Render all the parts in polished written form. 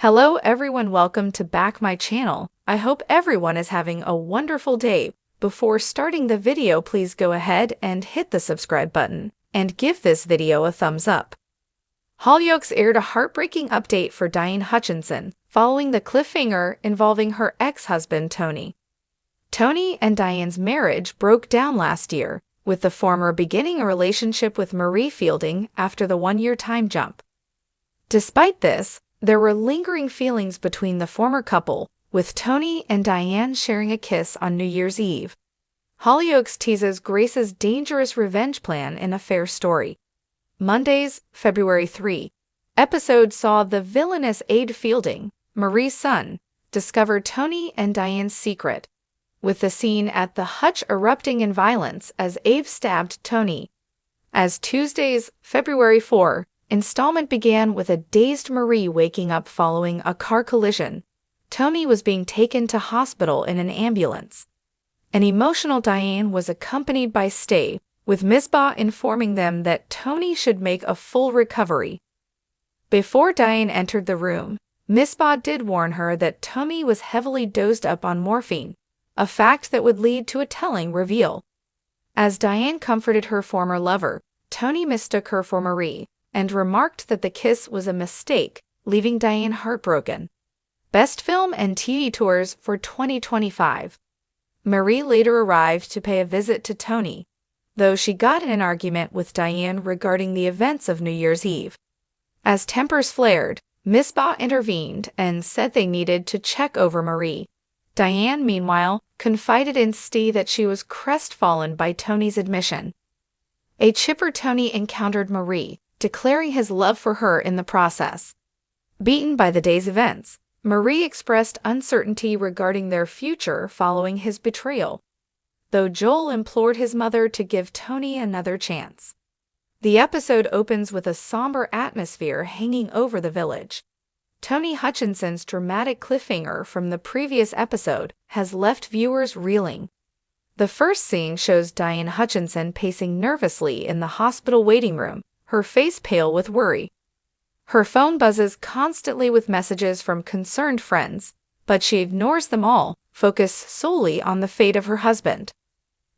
Hello everyone, welcome to back my channel. I hope everyone is having a wonderful day. Before starting the video, please go ahead and hit the subscribe button and give this video a thumbs up. Hollyoaks aired a heartbreaking update for Diane Hutchinson following the cliffhanger involving her ex-husband Tony. Tony and Diane's marriage broke down last year, with the former beginning a relationship with Marie Fielding after the one-year time jump. Despite this, there were lingering feelings between the former couple, with Tony and Diane sharing a kiss on New Year's Eve. Hollyoaks teases Grace's dangerous revenge plan in a fair story. Monday's February 3 episode saw the villainous Abe Fielding, Marie's son, discover Tony and Diane's secret, with the scene at the hutch erupting in violence as Abe stabbed Tony. As Tuesday's February 4 installment began with a dazed Marie waking up following a car collision, Tony was being taken to hospital in an ambulance. An emotional Diane was accompanied by Stay, with Misbah informing them that Tony should make a full recovery. Before Diane entered the room, Misbah did warn her that Tony was heavily dosed up on morphine, a fact that would lead to a telling reveal. As Diane comforted her former lover, Tony mistook her for Marie and remarked that the kiss was a mistake, leaving Diane heartbroken. Best Film and TV Tours for 2025. Marie later arrived to pay a visit to Tony, though she got in an argument with Diane regarding the events of New Year's Eve. As tempers flared, Misbah intervened and said they needed to check over Marie. Diane, meanwhile, confided in Steve that she was crestfallen by Tony's admission. A chipper Tony encountered Marie, declaring his love for her in the process. Beaten by the day's events, Marie expressed uncertainty regarding their future following his betrayal, though Joel implored his mother to give Tony another chance. The episode opens with a somber atmosphere hanging over the village. Tony Hutchinson's dramatic cliffhanger from the previous episode has left viewers reeling. The first scene shows Diane Hutchinson pacing nervously in the hospital waiting room, her face pale with worry. Her phone buzzes constantly with messages from concerned friends, but she ignores them all, focused solely on the fate of her husband.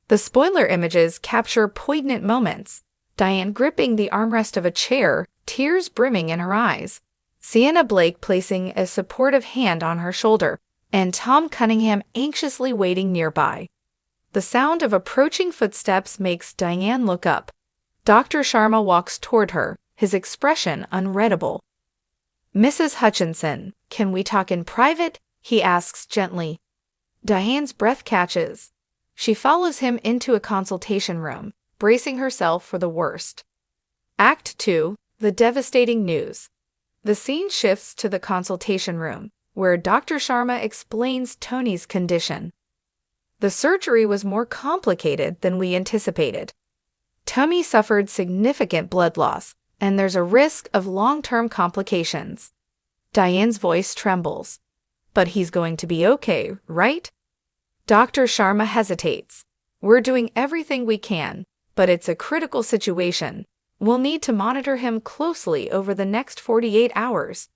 The spoiler images capture poignant moments: Diane gripping the armrest of a chair, tears brimming in her eyes, Sienna Blake placing a supportive hand on her shoulder, and Tom Cunningham anxiously waiting nearby. The sound of approaching footsteps makes Diane look up. Dr. Sharma walks toward her, his expression unreadable. "Mrs. Hutchinson, can we talk in private?" he asks gently. Diane's breath catches. She follows him into a consultation room, bracing herself for the worst. Act 2, The Devastating News. The scene shifts to the consultation room, where Dr. Sharma explains Tony's condition. The surgery was more complicated than we anticipated. Tony suffered significant blood loss, and there's a risk of long-term complications. Diane's voice trembles. "But he's going to be okay, right?" Dr. Sharma hesitates. "We're doing everything we can, but it's a critical situation. We'll need to monitor him closely over the next 48 hours.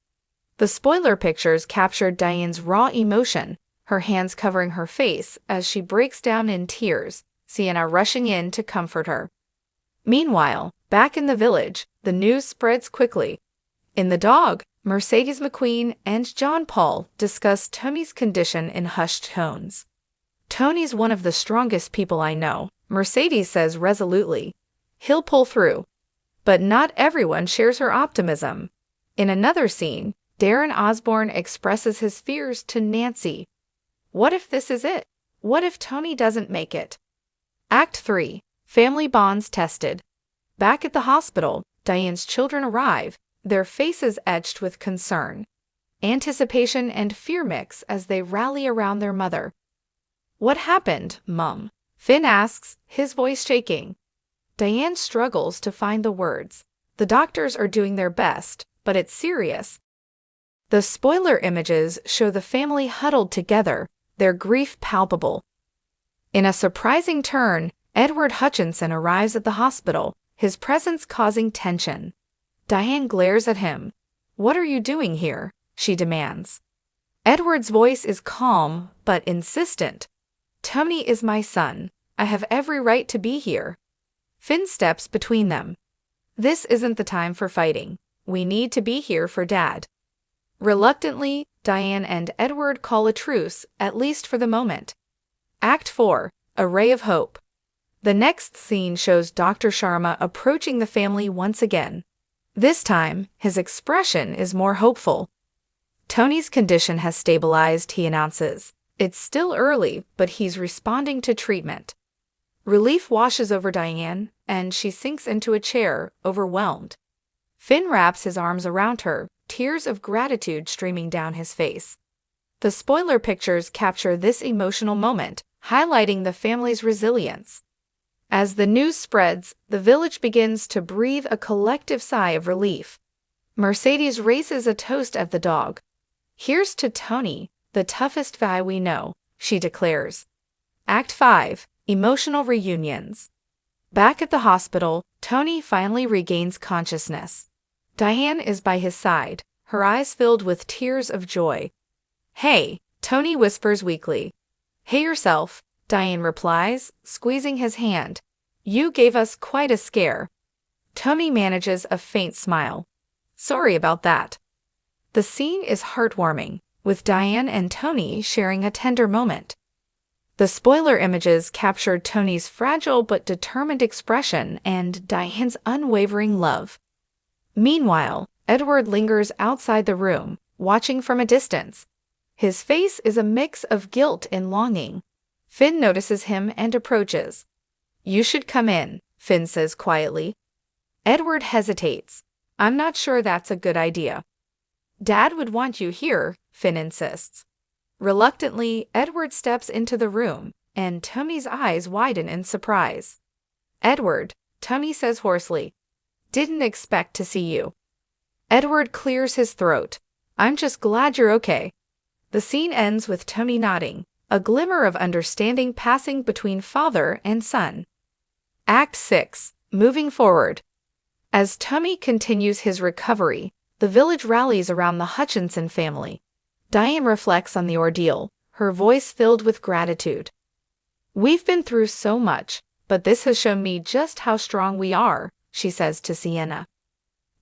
The spoiler pictures captured Diane's raw emotion, her hands covering her face as she breaks down in tears, Sienna rushing in to comfort her. Meanwhile, back in the village, the news spreads quickly. In the dog, Mercedes McQueen and John Paul discuss Tony's condition in hushed tones. "Tony's one of the strongest people I know," Mercedes says resolutely. "He'll pull through." But not everyone shares her optimism. In another scene, Darren Osborne expresses his fears to Nancy. "What if this is it? What if Tony doesn't make it?" Act 3, Family Bonds Tested. Back at the hospital, Diane's children arrive, their faces etched with concern. Anticipation and fear mix as they rally around their mother. "What happened, Mum?" Finn asks, his voice shaking. Diane struggles to find the words. The doctors are doing their best, but it's serious. The spoiler images show the family huddled together, their grief palpable. In a surprising turn, Edward Hutchinson arrives at the hospital, his presence causing tension. Diane glares at him. "What are you doing here? she demands. Edward's voice is calm but insistent. Tony is my son. I have every right to be here. Finn steps between them. This isn't the time for fighting. We need to be here for Dad. Reluctantly, Diane and Edward call a truce, at least for the moment. Act 4. A Ray of Hope. The next scene shows Dr. Sharma approaching the family once again. This time, his expression is more hopeful. Tony's condition has stabilized, he announces. It's still early, but he's responding to treatment. Relief washes over Diane, and she sinks into a chair, overwhelmed. Finn wraps his arms around her, tears of gratitude streaming down his face. The spoiler pictures capture this emotional moment, highlighting the family's resilience. As the news spreads, the village begins to breathe a collective sigh of relief. Mercedes raises a toast at the dog. "Here's to Tony, the toughest guy we know," she declares. Act 5. Emotional Reunions. Back at the hospital, Tony finally regains consciousness. Diane is by his side, her eyes filled with tears of joy. "Hey," Tony whispers weakly. "Hey yourself," Diane replies, squeezing his hand. "You gave us quite a scare." Tony manages a faint smile. "Sorry about that." The scene is heartwarming, with Diane and Tony sharing a tender moment. The spoiler images captured Tony's fragile but determined expression and Diane's unwavering love. Meanwhile, Edward lingers outside the room, watching from a distance. His face is a mix of guilt and longing. Finn notices him and approaches. "You should come in," Finn says quietly. Edward hesitates. "I'm not sure that's a good idea." "Dad would want you here," Finn insists. Reluctantly, Edward steps into the room, and Tony's eyes widen in surprise. "Edward," Tony says hoarsely. "Didn't expect to see you." Edward clears his throat. "I'm just glad you're okay." The scene ends with Tony nodding, a glimmer of understanding passing between father and son. Act 6. Moving forward. As Tony continues his recovery, the village rallies around the Hutchinson family. Diane reflects on the ordeal, her voice filled with gratitude. "We've been through so much, but this has shown me just how strong we are," she says to Sienna.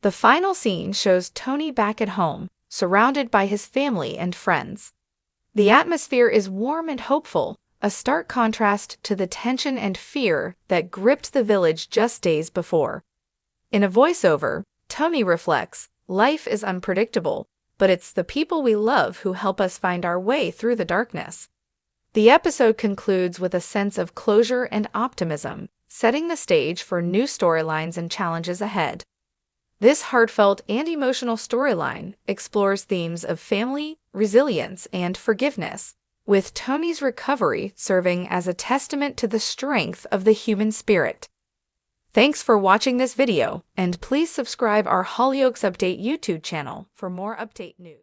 The final scene shows Tony back at home, surrounded by his family and friends. The atmosphere is warm and hopeful, a stark contrast to the tension and fear that gripped the village just days before. In a voiceover, Tony reflects, "Life is unpredictable, but it's the people we love who help us find our way through the darkness." The episode concludes with a sense of closure and optimism, setting the stage for new storylines and challenges ahead. This heartfelt and emotional storyline explores themes of family, resilience, and forgiveness, with Tony's recovery serving as a testament to the strength of the human spirit. Thanks for watching this video, and please subscribe our Hollyoaks Update YouTube channel for more update news.